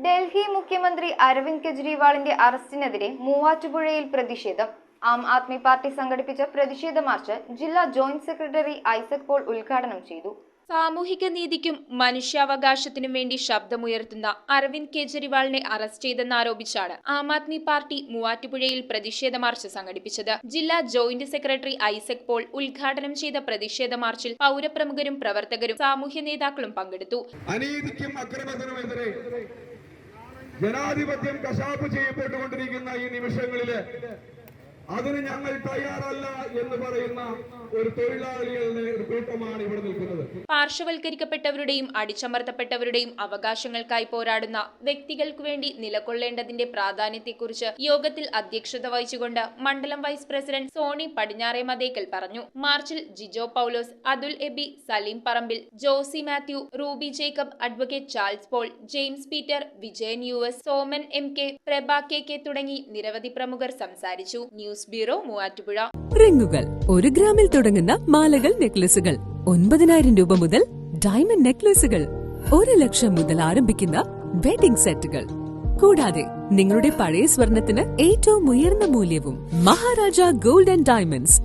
ഡൽഹി മുഖ്യമന്ത്രി അരവിന്ദ് കെജ്രിവാളിന്റെ അറസ്റ്റിനെതിരെ മൂവാറ്റുപുഴയിൽ പ്രതിഷേധം. ആം ആദ്മി പാർട്ടി സംഘടിപ്പിച്ച പ്രതിഷേധ മാർച്ച് ജില്ലാ ജോയിന്റ് സെക്രട്ടറി ഐസക് പോൾ ഉദ്ഘാടനം ചെയ്തു. സാമൂഹിക നീതിക്കും മനുഷ്യാവകാശത്തിനും വേണ്ടി ശബ്ദമുയർത്തുന്ന അരവിന്ദ് കെജ്രിവാളിനെ അറസ്റ്റ് ചെയ്തെന്നാരോപിച്ചാണ് ആം ആദ്മി പാർട്ടി മൂവാറ്റുപുഴയിൽ പ്രതിഷേധ മാർച്ച് സംഘടിപ്പിച്ചത്. ജില്ലാ ജോയിന്റ് സെക്രട്ടറി ഐസക് പോൾ ഉദ്ഘാടനം ചെയ്ത പ്രതിഷേധ മാർച്ചിൽ പൗരപ്രമുഖരും പ്രവർത്തകരും സാമൂഹ്യ നേതാക്കളും പങ്കെടുത്തു. അനീതിക്കും അക്രമത്തിനുമെതിരെ ജനാധിപത്യം കശാപ്പ് ചെയ്യപ്പെട്ടുകൊണ്ടിരിക്കുന്ന ഈ നിമിഷങ്ങളില് അതിന് ഞങ്ങൾ തയ്യാറല്ല എന്ന് പറയുന്ന ഒരു തൊഴിലാളികളുടെ ഒരു കൂട്ടമാണ് ഇവിടെ നിൽക്കുന്നത്. പാർശ്വവൽക്കരിക്കപ്പെട്ടവരുടെയും അടിച്ചമർത്തപ്പെട്ടവരുടെയും അവകാശങ്ങൾക്കായി പോരാടുന്ന വ്യക്തികൾക്ക് വേണ്ടി നിലകൊള്ളേണ്ടതിന്റെ പ്രാധാന്യത്തെക്കുറിച്ച് യോഗത്തിൽ അധ്യക്ഷത വഹിച്ചുകൊണ്ട് മണ്ഡലം വൈസ് പ്രസിഡന്റ് സോണി പടിഞ്ഞാറേ മതേക്കൽ പറഞ്ഞു. മാർച്ചിൽ Jijo Paulose, Athul Aby, Saleem Parambil, Josy Mathew, Ruby Jacob, advocate Charles Paul, James Peter, Vijayan US, Soman MK, Prabha KK തുടങ്ങി നിരവധി പ്രമുഖർ സംസാരിച്ചു. News bureau, Muvattupuzha. റിങ്ങുകൾ 1 ഗ്രാമിൽ തുടങ്ങുന്ന മാലകൾ, നെക്ലസുകൾ 9,000 രൂപ മുതൽ ഡയമണ്ട് നെക്ലസുകൾ 1 ലക്ഷം മുതൽ ആരംഭിക്കുന്ന വെഡിംഗ് സെറ്റുകൾ, കൂടാതെ നിങ്ങളുടെ പഴയ സ്വർണത്തിന് ഏറ്റവും ഉയർന്ന മൂല്യവും. Maharaja gold and diamonds,